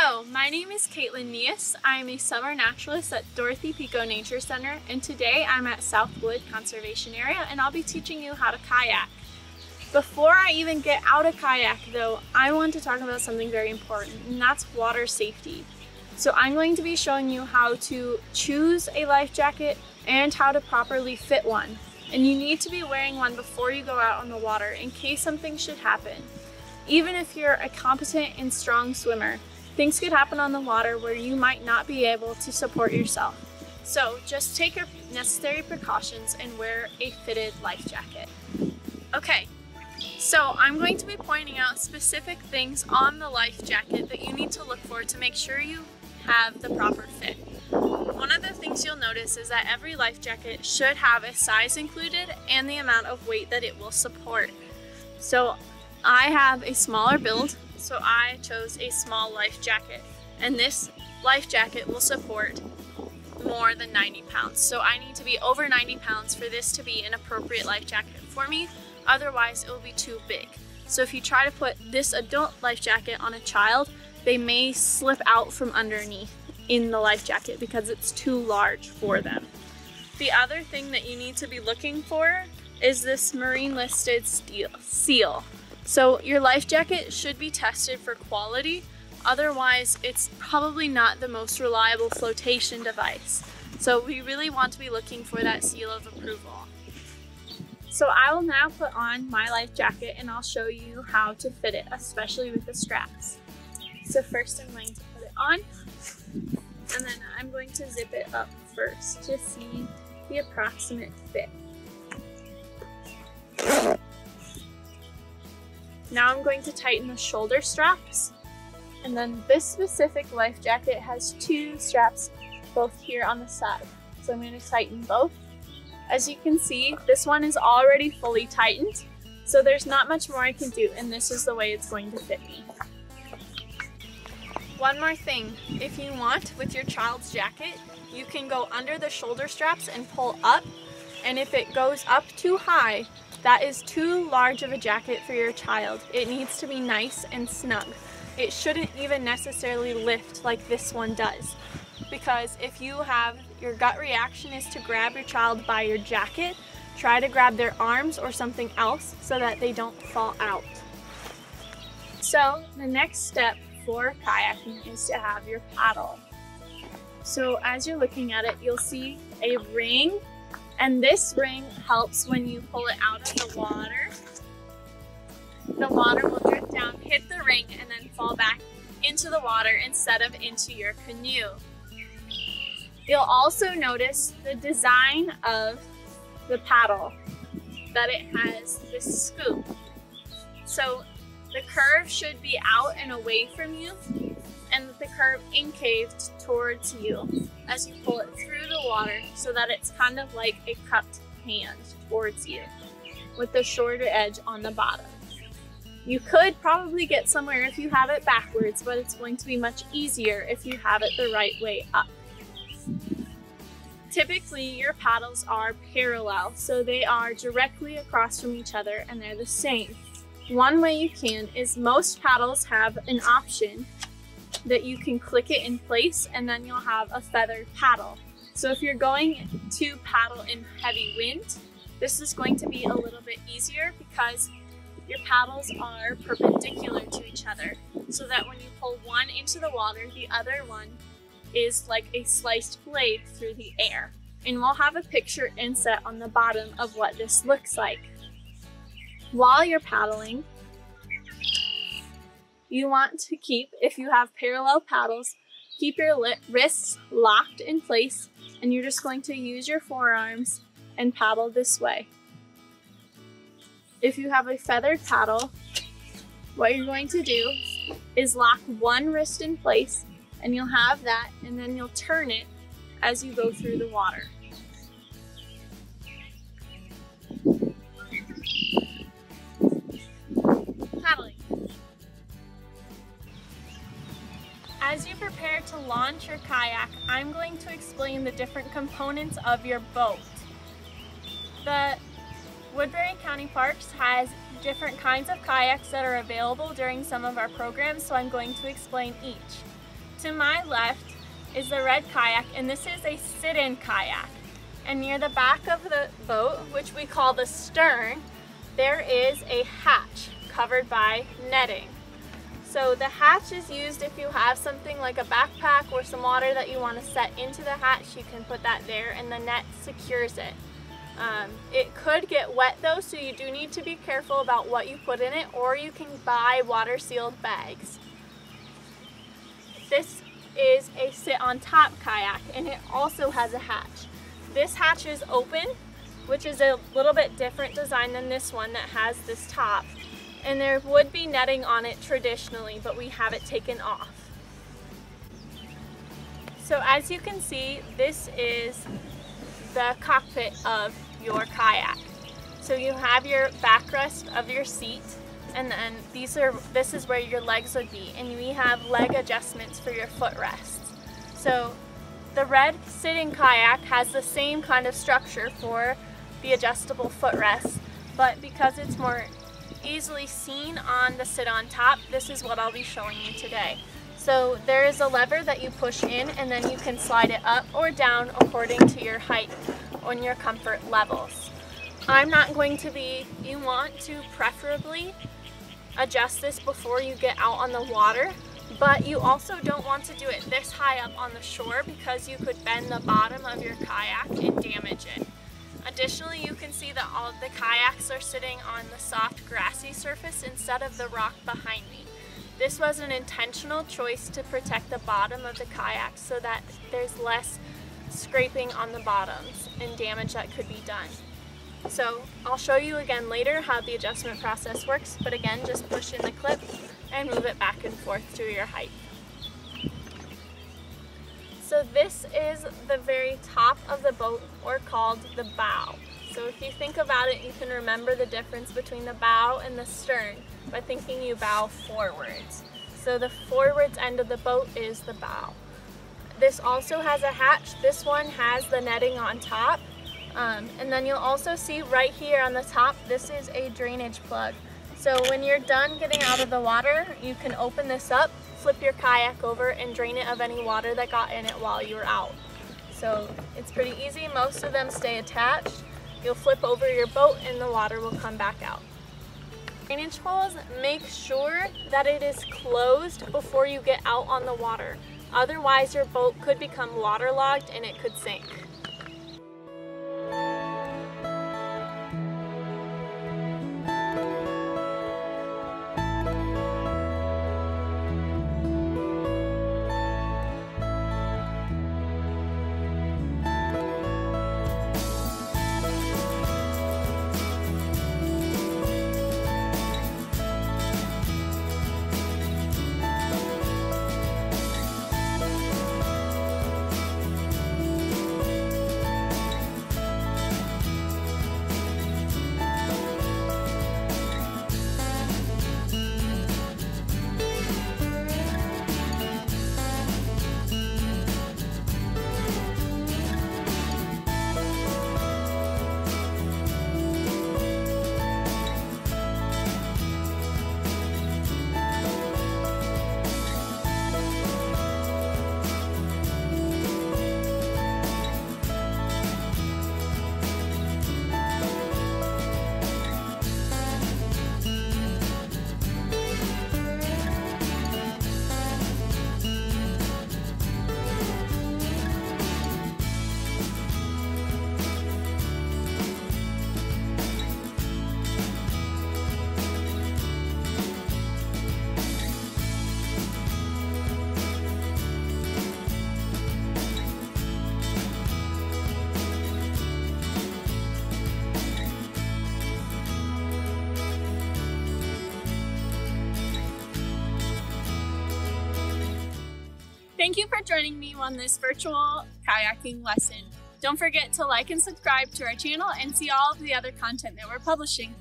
Hello, my name is Caitlin Neas. I am a summer naturalist at Dorothy Pico Nature Center, and today I'm at Southwood Conservation Area and I'll be teaching you how to kayak. Before I even get out a kayak though, I want to talk about something very important, and that's water safety. So I'm going to be showing you how to choose a life jacket and how to properly fit one. And you need to be wearing one before you go out on the water in case something should happen. Even if you're a competent and strong swimmer, things could happen on the water where you might not be able to support yourself. So just take your necessary precautions and wear a fitted life jacket. Okay, so I'm going to be pointing out specific things on the life jacket that you need to look for to make sure you have the proper fit. One of the things you'll notice is that every life jacket should have a size included and the amount of weight that it will support. So I have a smaller build, so I chose a small life jacket, and this life jacket will support more than 90 pounds. So I need to be over 90 pounds for this to be an appropriate life jacket for me, otherwise it will be too big. So if you try to put this adult life jacket on a child, they may slip out from underneath in the life jacket because it's too large for them. The other thing that you need to be looking for is this marine listed seal. So your life jacket should be tested for quality, otherwise it's probably not the most reliable flotation device. So we really want to be looking for that seal of approval. So I will now put on my life jacket and I'll show you how to fit it, especially with the straps. So first I'm going to put it on, and then I'm going to zip it up first to see the approximate fit. Now I'm going to tighten the shoulder straps, and then this specific life jacket has two straps both here on the side. So I'm going to tighten both. As you can see, this one is already fully tightened, so there's not much more I can do, and this is the way it's going to fit me. One more thing, if you want with your child's jacket, you can go under the shoulder straps and pull up, and if it goes up too high, that is too large of a jacket for your child. It needs to be nice and snug. It shouldn't even necessarily lift like this one does, because if you have your gut reaction is to grab your child by your jacket, try to grab their arms or something else so that they don't fall out. So the next step for kayaking is to have your paddle. So as you're looking at it, you'll see a ring, and this ring helps when you pull it out of the water. The water will drip down, hit the ring, and then fall back into the water instead of into your canoe. You'll also notice the design of the paddle, that it has this scoop. So the curve should be out and away from you, and the curve incaved towards you as you pull it through the water, so that it's kind of like a cupped hand towards you with the shorter edge on the bottom. You could probably get somewhere if you have it backwards, but it's going to be much easier if you have it the right way up. Typically your paddles are parallel, so they are directly across from each other and they're the same. One way you can is most paddles have an option that you can click it in place and then you'll have a feathered paddle. So if you're going to paddle in heavy wind, this is going to be a little bit easier because your paddles are perpendicular to each other, so that when you pull one into the water, the other one is like a sliced blade through the air. And we'll have a picture inset on the bottom of what this looks like. While you're paddling, you want to keep, if you have parallel paddles, keep your wrists locked in place, and you're just going to use your forearms and paddle this way. If you have a feathered paddle, what you're going to do is lock one wrist in place, and you'll have that, and then you'll turn it as you go through the water. Paddling. As you prepare to launch your kayak, I'm going to explain the different components of your boat. The Woodbury County Parks has different kinds of kayaks that are available during some of our programs, so I'm going to explain each. To my left is the red kayak, and this is a sit-in kayak. And near the back of the boat, which we call the stern, there is a hatch covered by netting. So the hatch is used if you have something like a backpack or some water that you want to set into the hatch. You can put that there and the net secures it. It could get wet though, so you do need to be careful about what you put in it, or you can buy water sealed bags. This is a sit on top kayak, and it also has a hatch. This hatch is open, which is a little bit different design than this one that has this top. And there would be netting on it traditionally, but we have it taken off. So as you can see, this is the cockpit of your kayak. So you have your backrest of your seat, and then this is where your legs would be, and we have leg adjustments for your footrests. So the red sitting kayak has the same kind of structure for the adjustable footrests, but because it's more easily seen on the sit on top, this is what I'll be showing you today. So there is a lever that you push in, and then you can slide it up or down according to your height and your comfort levels. I'm not going to be, you want to preferably adjust this before you get out on the water, but you also don't want to do it this high up on the shore because you could bend the bottom of your kayak and damage it. Additionally, you can see that all of the kayaks are sitting on the soft grassy surface instead of the rock behind me. This was an intentional choice to protect the bottom of the kayak so that there's less scraping on the bottoms and damage that could be done. So I'll show you again later how the adjustment process works, but again, just push in the clip and move it back and forth to your height. So this is the very top of the boat, or called the bow. So if you think about it, you can remember the difference between the bow and the stern by thinking you bow forwards. So the forwards end of the boat is the bow. This also has a hatch. This one has the netting on top. And then you'll also see right here on the top, this is a drainage plug. So when you're done getting out of the water, you can open this up, flip your kayak over, and drain it of any water that got in it while you were out. So it's pretty easy. Most of them stay attached. You'll flip over your boat and the water will come back out. Drainage holes, make sure that it is closed before you get out on the water. Otherwise, your boat could become waterlogged and it could sink. Thank you for joining me on this virtual kayaking lesson. Don't forget to like and subscribe to our channel and see all of the other content that we're publishing.